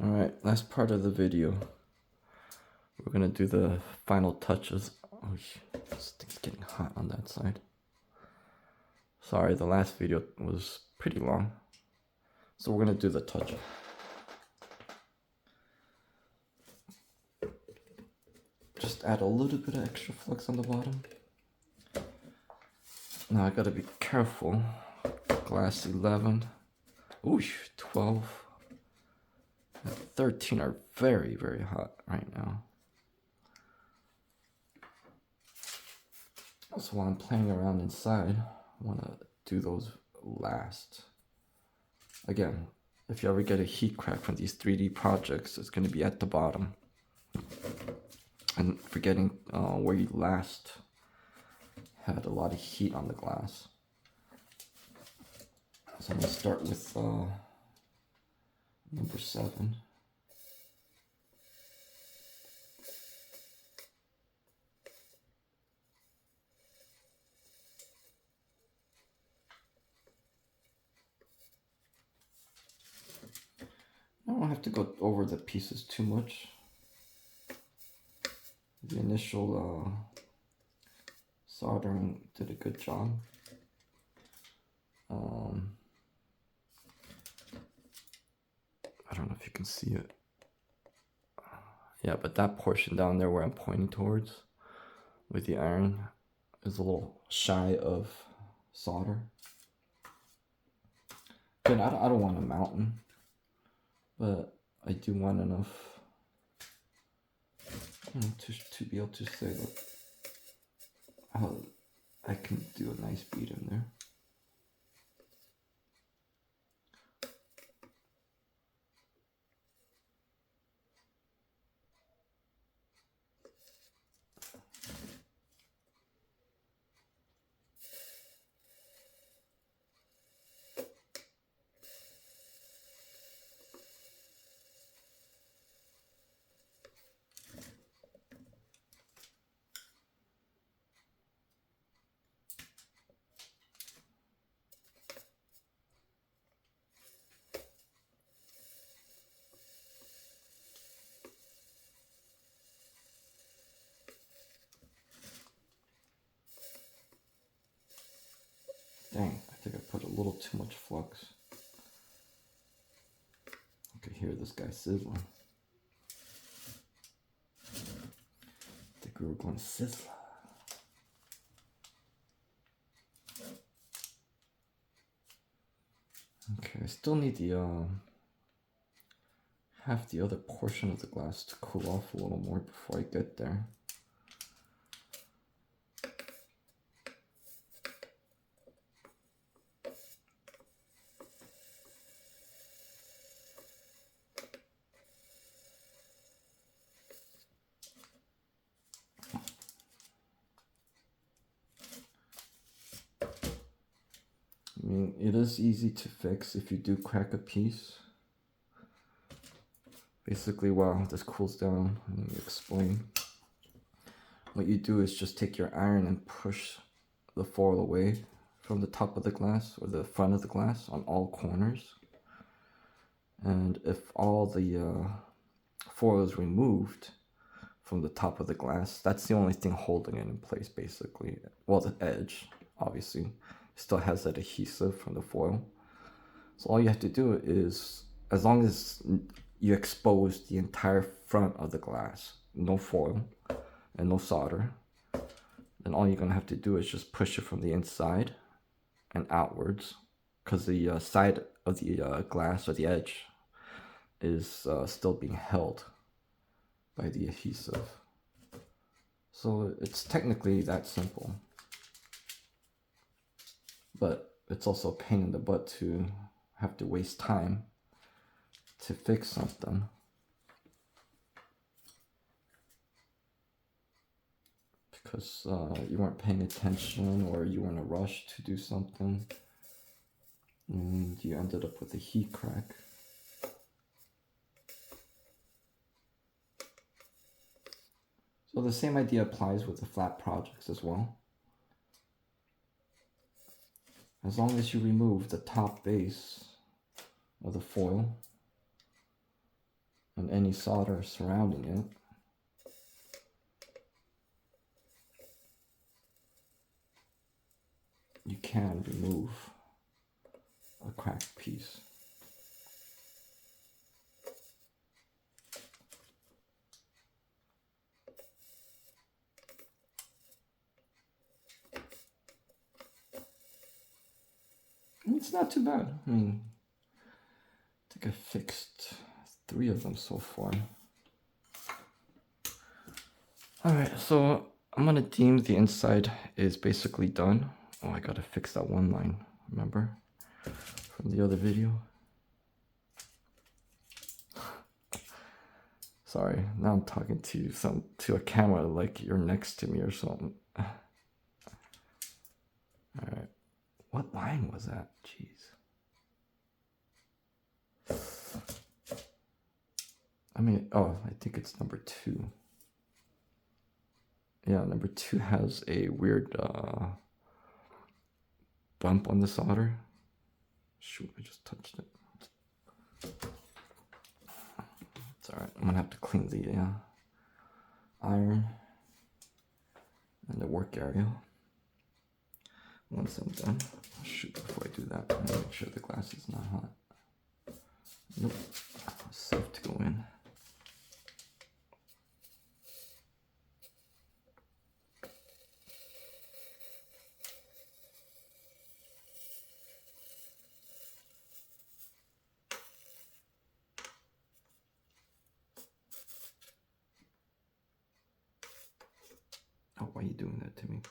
Alright, last part of the video. We're gonna do the final touches. Oh, this thing's getting hot on that side. Sorry, the last video was pretty long. So we're gonna do the touch-up. Just add a little bit of extra flux on the bottom. Now I gotta be careful. Glass 11. Ooh, 12. And 13 are very, very hot right now. So while I'm playing around inside, I want to do those last. Again, if you ever get a heat crack from these 3D projects, it's going to be at the bottom. And forgetting where you last had a lot of heat on the glass. So I'm going to start with number 7. I don't have to go over the pieces too much. The initial soldering did a good job. I don't know if you can see it. Yeah, but that portion down there where I'm pointing towards with the iron is a little shy of solder. Again, I don't want a mountain, but I do want enough to be able to say that I can do a nice bead in there. Dang, I think I put a little too much flux. I could hear this guy sizzling. I think we were going sizzler. Okay, I still need the half the other portion of the glass to cool off a little more before I get there. I mean, it is easy to fix if you do crack a piece. Basically, while this cools down, let me explain. What you do is just take your iron and push the foil away from the top of the glass or the front of the glass on all corners. And if all the foil is removed from the top of the glass, that's the only thing holding it in place, basically. Well, the edge, obviously, still has that adhesive from the foil. So all you have to do is, as long as you expose the entire front of the glass, no foil and no solder, then all you're gonna have to do is just push it from the inside and outwards, because the side of the glass or the edge is still being held by the adhesive. So it's technically that simple, but it's also a pain in the butt to have to waste time to fix something. Because you weren't paying attention or you were in a rush to do something and you ended up with a heat crack. So the same idea applies with the flat projects as well. As long as you remove the top base of the foil, and any solder surrounding it. You can remove a cracked piece. It's not too bad. I mean, I think I fixed 3 of them so far. Alright, so I'm gonna deem the inside is basically done. Oh, I gotta fix that one line, remember? From the other video. Sorry, now I'm talking to you to a camera like you're next to me or something. Alright. What line was that? Jeez. I mean, oh, I think it's number 2. Yeah, number 2 has a weird bump on the solder. Shoot, I just touched it. It's alright, I'm gonna have to clean the iron and the work area. Once I'm done, shoot, before I do that, I'm gonna make sure the glass is not hot. Nope, it's safe to go in. Oh, why are you doing that to me?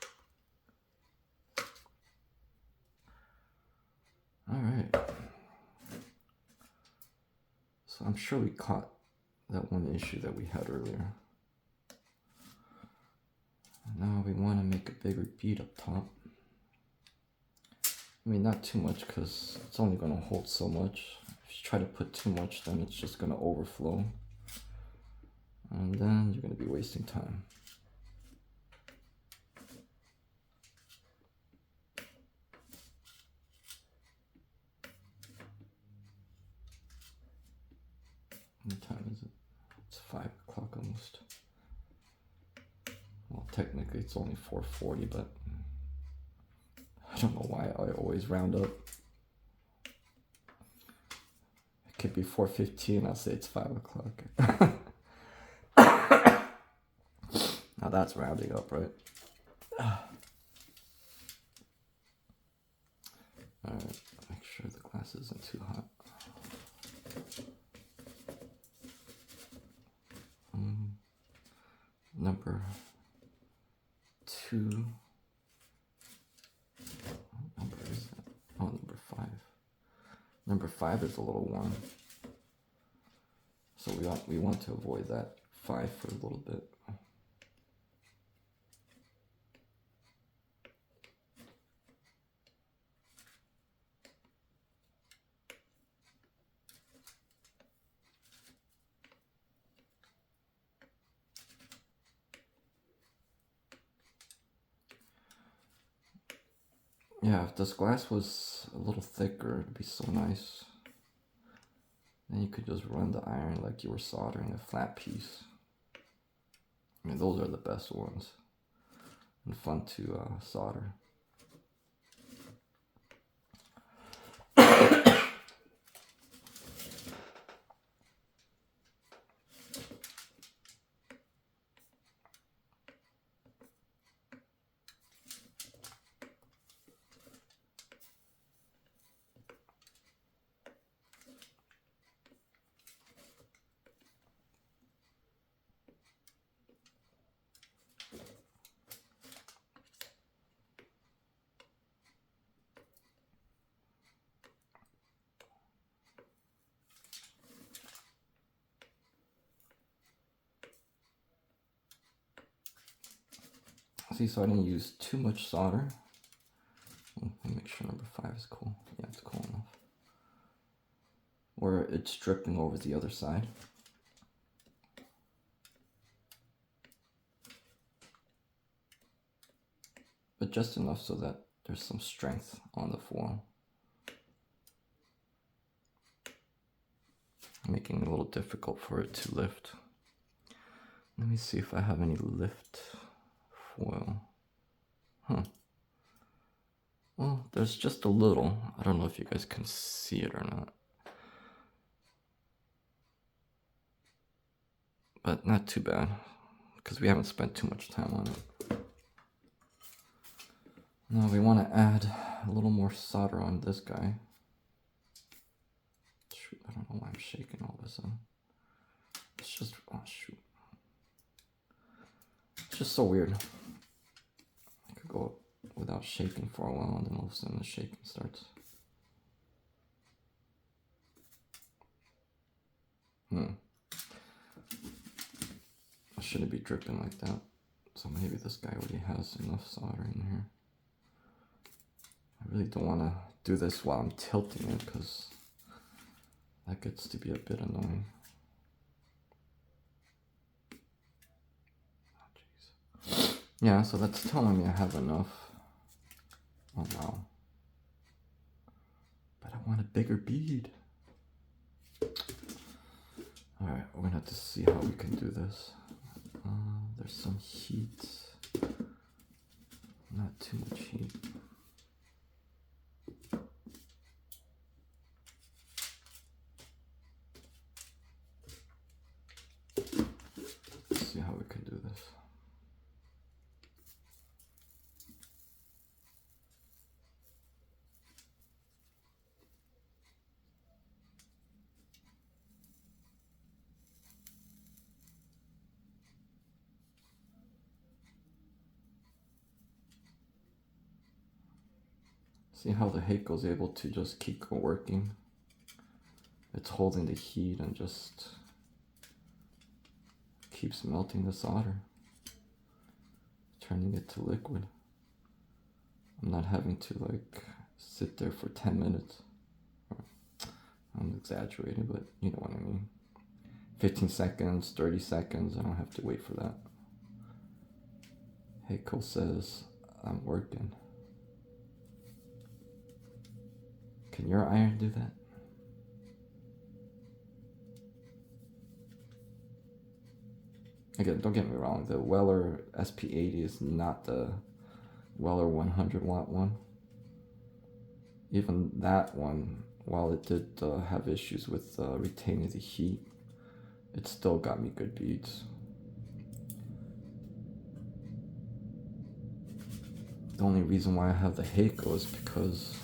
Alright. So I'm sure we caught that one issue that we had earlier. Now we want to make a bigger bead up top. I mean, not too much because it's only going to hold so much. If you try to put too much, then it's just going to overflow. And then you're going to be wasting time. What time is it? It's 5 o'clock almost. Well, technically it's only 4:40, but I don't know why I always round up. It could be 4:15, I'll say it's 5 o'clock. Now that's rounding up, right? Alright, make sure the glass isn't too hot. Number 2. What number is that? Oh, number 5. Number 5 is a little warm, so we want to avoid that 5 for a little bit. Yeah, if this glass was a little thicker, it'd be so nice. Then you could just run the iron like you were soldering a flat piece. I mean, those are the best ones and fun to solder. See, so I didn't use too much solder. Let me make sure number 5 is cool. Yeah, it's cool enough. Where it's dripping over the other side. But just enough so that there's some strength on the foil. making it a little difficult for it to lift. Let me see if I have any lift foil. Huh. Well, there's just a little. I don't know if you guys can see it or not. But not too bad, because we haven't spent too much time on it. Now we want to add a little more solder on this guy. Shoot, I don't know why I'm shaking all of a sudden. It's just, oh shoot. It's just so weird. I could go without shaking for a while and then all of a sudden the shaking starts. I shouldn't be dripping like that. So maybe this guy already has enough solder in here. I really don't want to do this while I'm tilting it because that gets to be a bit annoying. Oh, jeez. Yeah, so that's telling me I have enough. Oh, wow. But I want a bigger bead. Alright, we're gonna have to see how we can do this. There's some heat. Not too much heat. Let's see how we can do this. See how the Hakko is able to just keep working? It's holding the heat and just keeps melting the solder, turning it to liquid. I'm not having to like sit there for 10 minutes. I'm exaggerating, but you know what I mean. 15 seconds, 30 seconds, I don't have to wait for that. Hakko says I'm working. Can your iron do that? Again, don't get me wrong, the Weller SP80 is not the Weller 100 watt one. Even that one, while it did have issues with retaining the heat, it still got me good beads. The only reason why I have the Hakko is because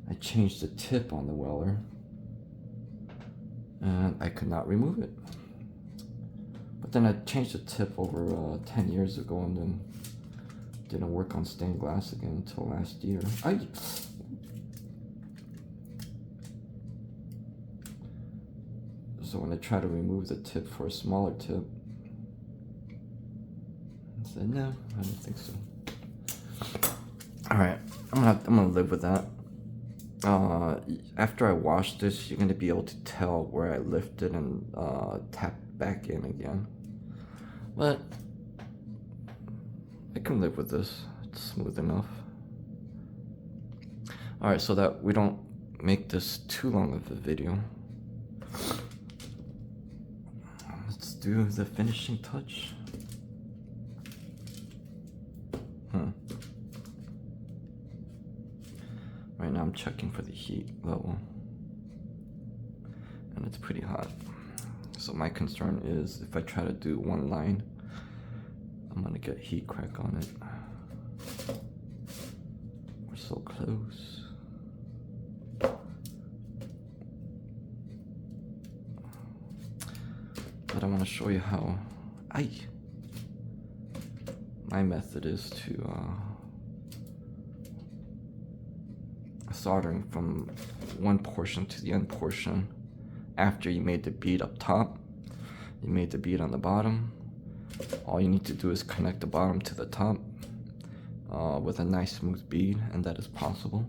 I changed the tip on the Weller and I could not remove it. But then I changed the tip over 10 years ago and then didn't work on stained glass again until last year. So when I tried to remove the tip for a smaller tip, I said no, I don't think so. Alright, I'm gonna live with that. After I wash this, you're gonna be able to tell where I lifted and tap back in again. But I can live with this. It's smooth enough. Alright, so that we don't make this too long of a video, let's do the finishing touch. Right now I'm checking for the heat level and it's pretty hot. So my concern is if I try to do one line, I'm gonna get heat crack on it. We're so close. But I want to show you how my method is to soldering from one portion to the end portion. After you made the bead up top, you made the bead on the bottom, all you need to do is connect the bottom to the top with a nice smooth bead, and that is possible.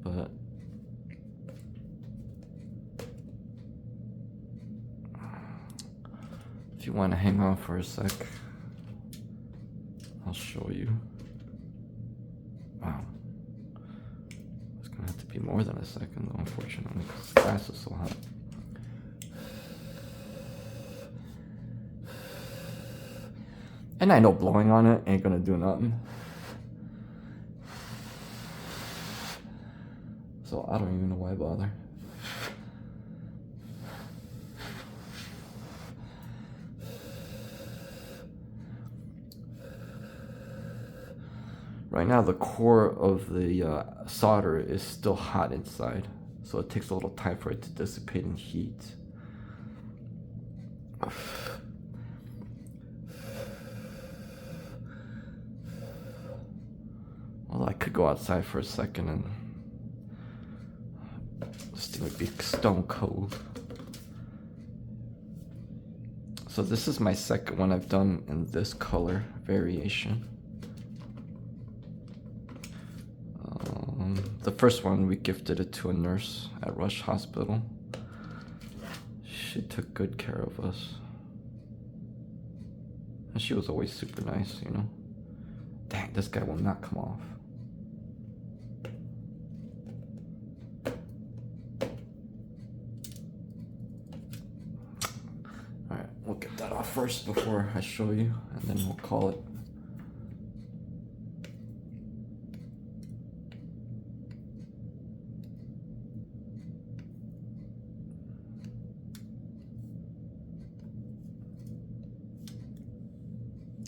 But if you want to hang on for a sec, I'll show you. Wow. It's gonna have to be more than a second though, unfortunately, because the glass is so hot. And I know blowing on it ain't gonna do nothing. So I don't even know why bother. Right now the core of the solder is still hot inside, so it takes a little time for it to dissipate in heat. Well, I could go outside for a second and this thing would be stone cold. So this is my second one I've done in this color variation. The first one, we gifted it to a nurse at Rush Hospital. She took good care of us. And she was always super nice, you know. Dang, this guy will not come off. Alright, we'll get that off first before I show you, and then we'll call it.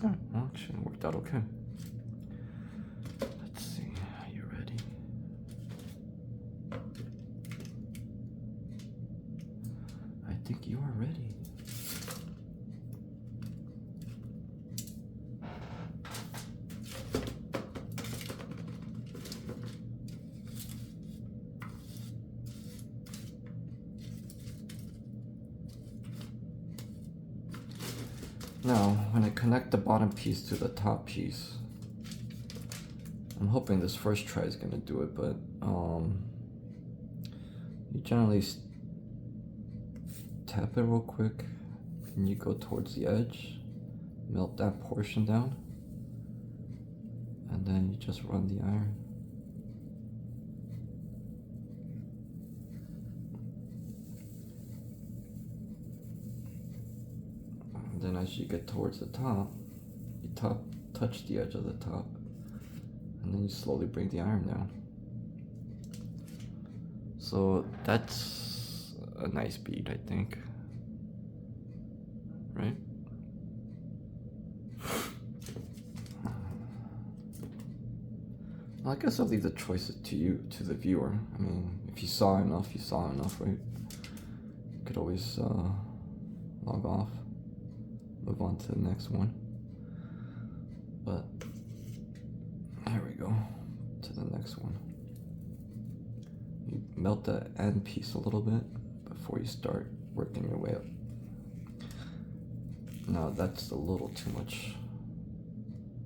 Oh, well, actually, it worked out okay. Let's see, are you ready? I think you are ready. Now, when I connect the bottom piece to the top piece, I'm hoping this first try is gonna do it, but you generally tap it real quick and you go towards the edge, melt that portion down, and then you just run the iron. Then as you get towards the top, you touch the edge of the top, and then you slowly bring the iron down. So that's a nice bead, I think. Right? Well, I guess I'll leave the choices to you, to the viewer. I mean, if you saw enough, you saw enough, right? You could always log off. Move on to the next one. But here we go to the next one. You melt the end piece a little bit before you start working your way up. Now that's a little too much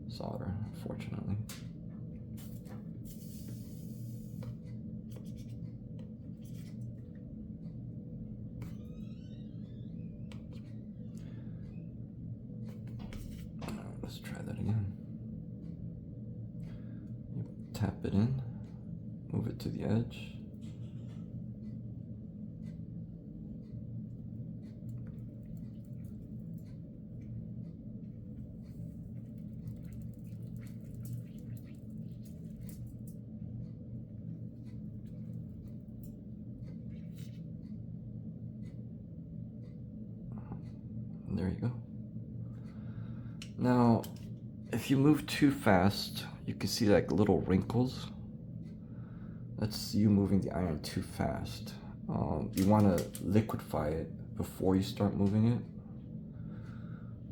solder, unfortunately. Let's try that again. You tap it in, move it to the edge. And there you go. Now, if you move too fast, you can see like little wrinkles. That's you moving the iron too fast. You want to liquefy it before you start moving it.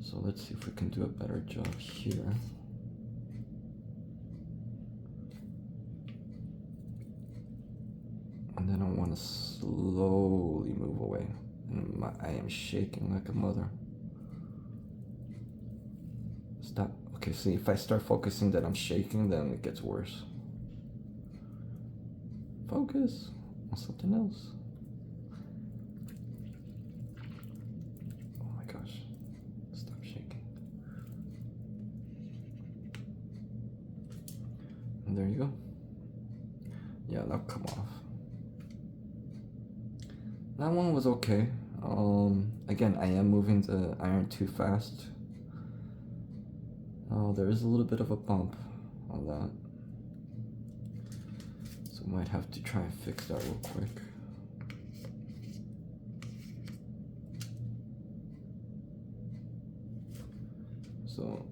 So let's see if we can do a better job here. And then I want to slowly move away. And I am shaking like a mother. Stop. Okay, see, if I start focusing that I'm shaking, then it gets worse. Focus on something else. Oh my gosh. Stop shaking. And there you go. Yeah, that'll come off. That one was okay. Again, I am moving the iron too fast. Oh, there is a little bit of a bump on that. So might have to try and fix that real quick. So,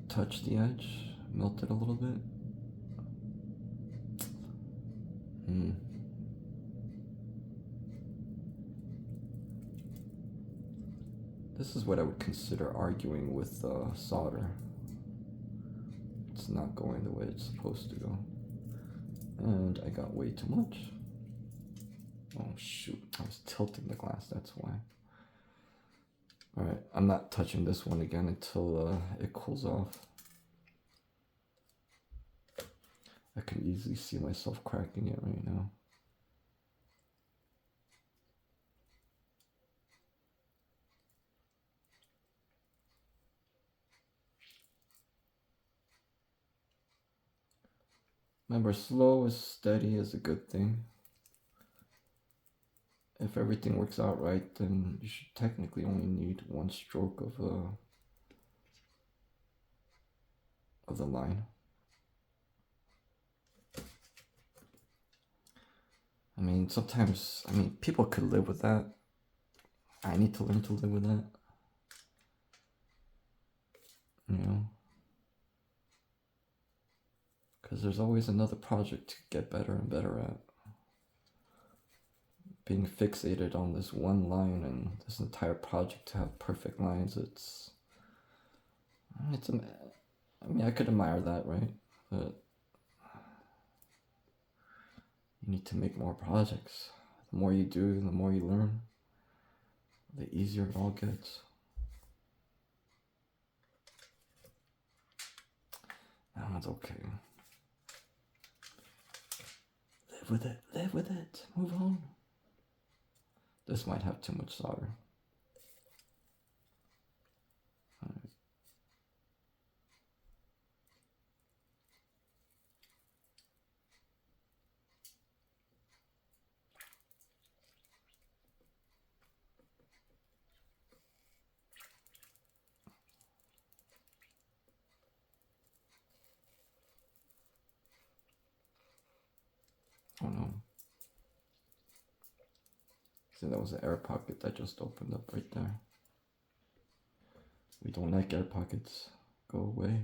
touch the edge, melt it a little bit. This is what I would consider arguing with solder. It's not going the way it's supposed to go. And I got way too much. Oh shoot, I was tilting the glass, that's why. Alright, I'm not touching this one again until it cools off. I can easily see myself cracking it right now. Remember, slow is steady is a good thing. If everything works out right, then you should technically only need one stroke of the line. I mean, sometimes, people could live with that. I need to learn to live with that. You know? Because there's always another project to get better and better at. Being fixated on this one line and this entire project to have perfect lines, I could admire that, right? But you need to make more projects. The more you do, the more you learn, the easier it all gets. That one's okay. Live with it, move on. This might have too much solder. Alright. Oh no. See, that was an air pocket that just opened up right there. We don't like air pockets. Go away.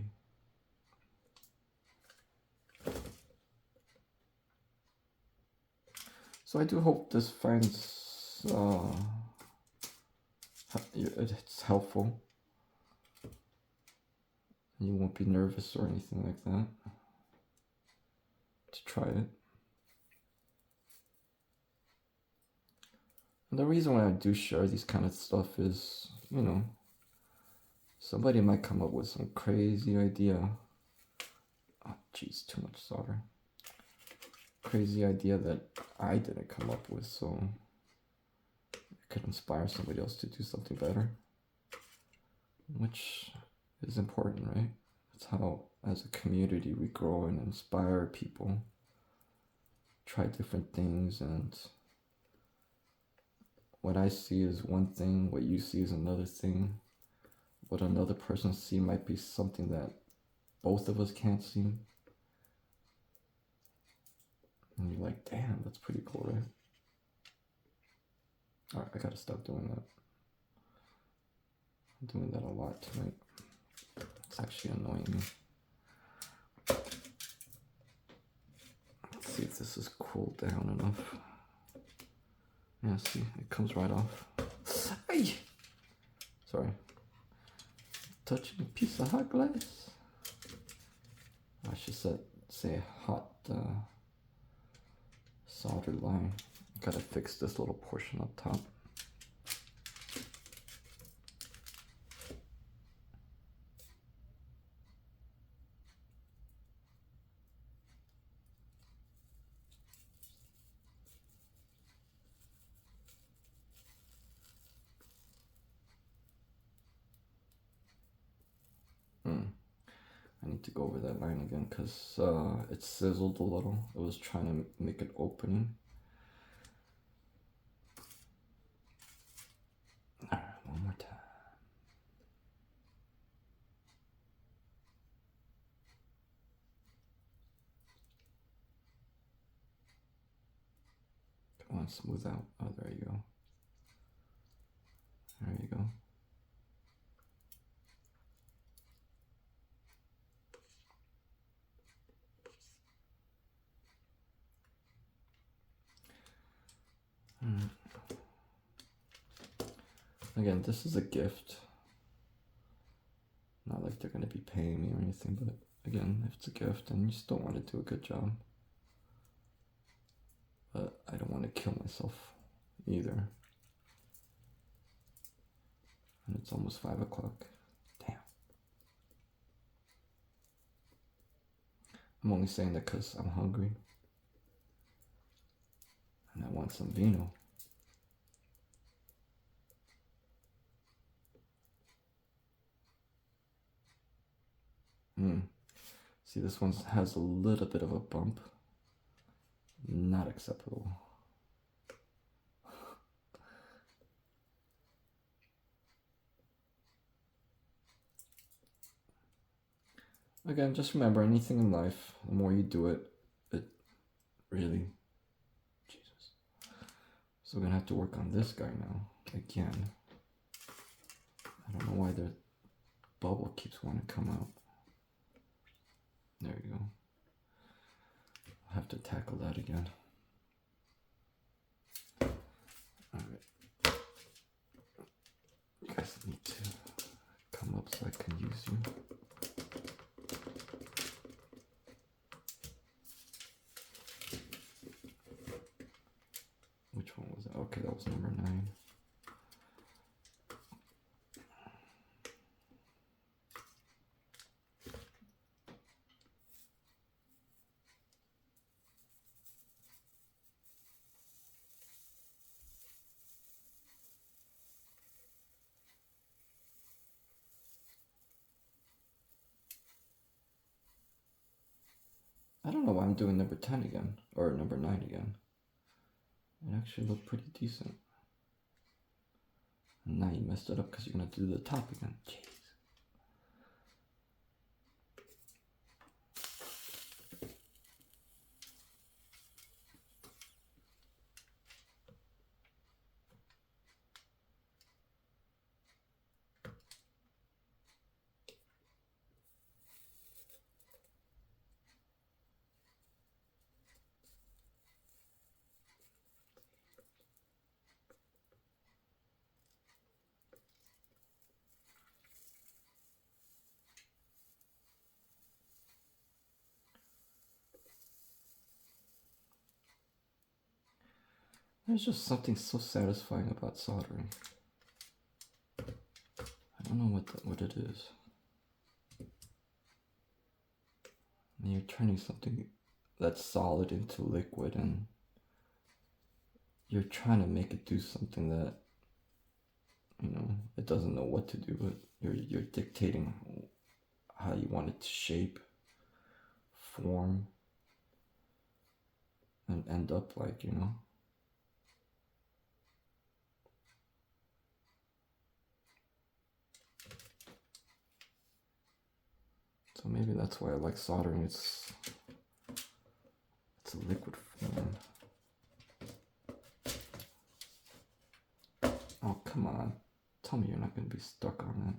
So I do hope this finds it's helpful. You won't be nervous or anything like that to try it. And the reason why I do share these kind of stuff is, somebody might come up with some crazy idea. Oh, jeez, too much solder. Crazy idea that I didn't come up with, so it could inspire somebody else to do something better, which is important, right? That's how, as a community, we grow and inspire people, try different things, and what I see is one thing, what you see is another thing. What another person sees might be something that both of us can't see. And you're like, damn, that's pretty cool, right? Alright, I gotta stop doing that. I'm doing that a lot tonight. It's actually annoying me. Let's see if this is cooled down enough. Yeah, see, it comes right off. Ay! Sorry. Touching a piece of hot glass. I should say hot soldered line. Gotta fix this little portion up top. I need to go over that line again because it sizzled a little. It was trying to make an opening. on, smooth out. Oh, there you go. There you go. Again, this is a gift. Not like they're going to be paying me or anything, but again, if it's a gift and you still want to do a good job. But I don't want to kill myself either. And it's almost 5 o'clock. Damn. I'm only saying that because I'm hungry. And I want some vino. See, this one has a little bit of a bump. Not acceptable. Again, just remember, anything in life, the more you do it, it really, Jesus. So we're gonna have to work on this guy now, again. I don't know why the bubble keeps wanting to come out. There you go. I'll have to tackle that again. Alright. You guys need to come up so I can use you. Which one was that? Okay, that was number 9. I don't know why I'm doing number 10 again, or number 9 again. It actually looked pretty decent. And now you messed it up because you're going to do the top again. Jeez. There's just something so satisfying about soldering. I don't know what it is. And you're turning something that's solid into liquid, and you're trying to make it do something that, you know, it doesn't know what to do, but you're dictating how you want it to shape, form, and end up like, you know. So maybe that's why I like soldering. It's a liquid form. Oh, come on. Tell me you're not going to be stuck on that.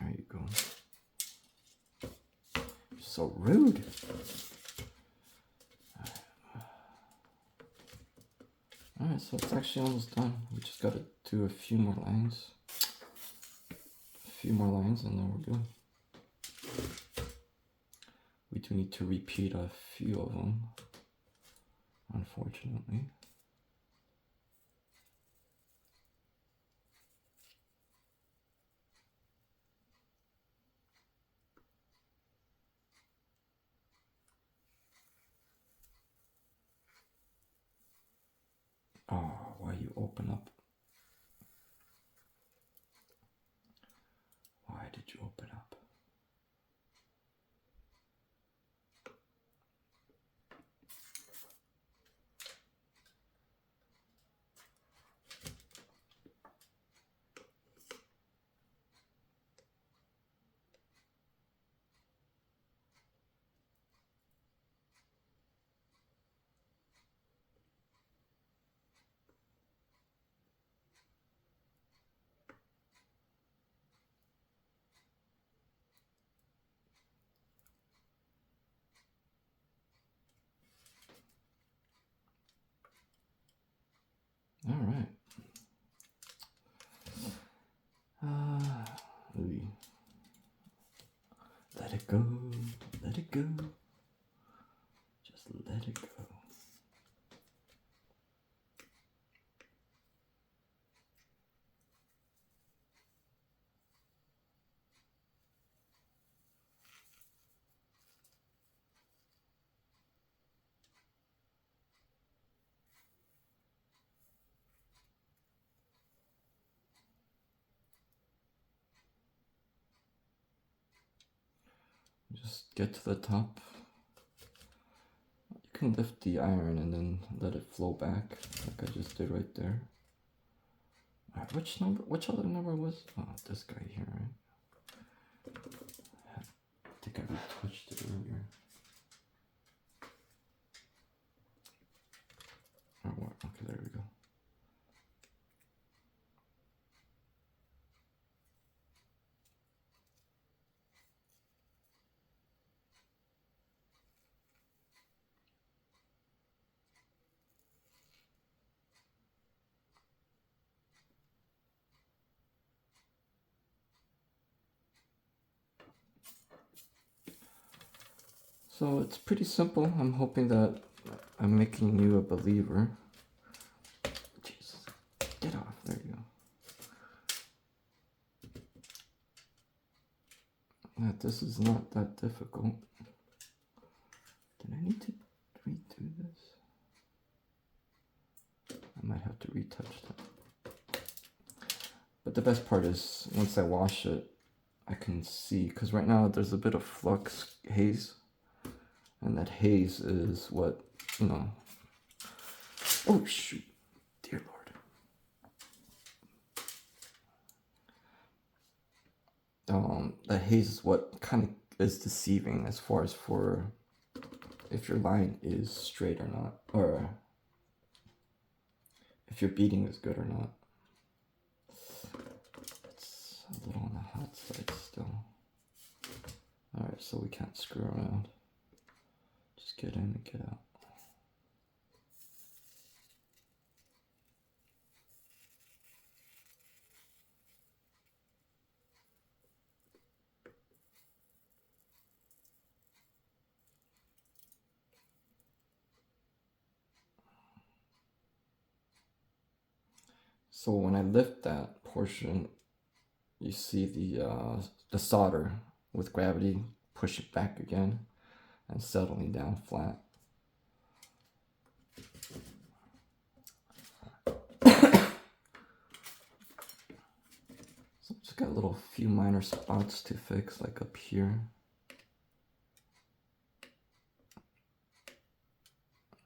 There you go. You're so rude. Alright, so it's actually almost done. We just got to do a few more lines. A few more lines and then we're good. We do need to repeat a few of them, unfortunately. Oh, why you open up? Why did you open up? go, let it go. Just let it go. Just get to the top. You can lift the iron and then let it flow back, like I just did right there. Alright, which other number was? Oh, this guy here, right? I think I retouched it earlier. Oh, what? Okay, there we go. So it's pretty simple. I'm hoping that I'm making you a believer. Jesus, get off. There you go. That this is not that difficult. Did I need to redo this? I might have to retouch that. But the best part is once I wash it, I can see, because right now there's a bit of flux haze. And that haze is what, you know. Oh, shoot. Dear Lord. That haze is what kind of is deceiving as far as for if your line is straight or not. Or if your beading is good or not. It's a little on the hot side still. Alright, so we can't screw around. Just get in and get out. So when I lift that portion, you see the solder with gravity push it back again and settling down flat. So just got a little few minor spots to fix, like up here.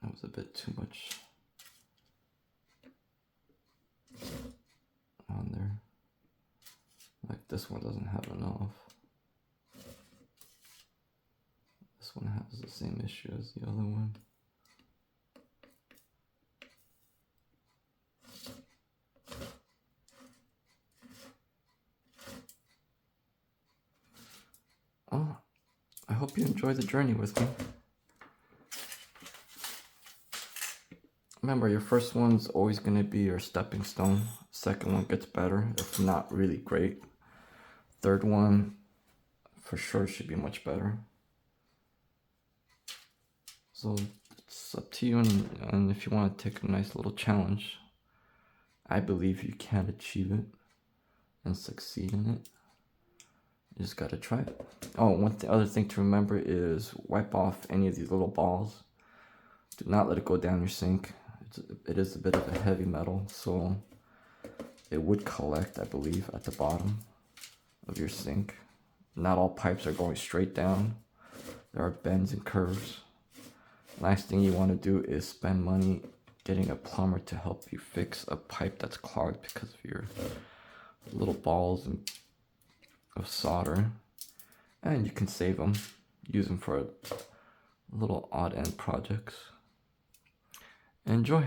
That was a bit too much on there. Like this one doesn't have enough. This one has the same issue as the other one. Oh, I hope you enjoy the journey with me. Remember, your first one's always going to be your stepping stone. Second one gets better, if not really great. Third one, for sure, should be much better. So it's up to you, and if you want to take a nice little challenge, I believe you can achieve it and succeed in it. You just gotta try it. Oh, one other thing to remember is wipe off any of these little balls. Do not let it go down your sink. It is a bit of a heavy metal, so it would collect, I believe, at the bottom of your sink. Not all pipes are going straight down. There are bends and curves. Last thing you want to do is spend money getting a plumber to help you fix a pipe that's clogged because of your little balls of solder. And you can save them, use them for little odd end projects. Enjoy.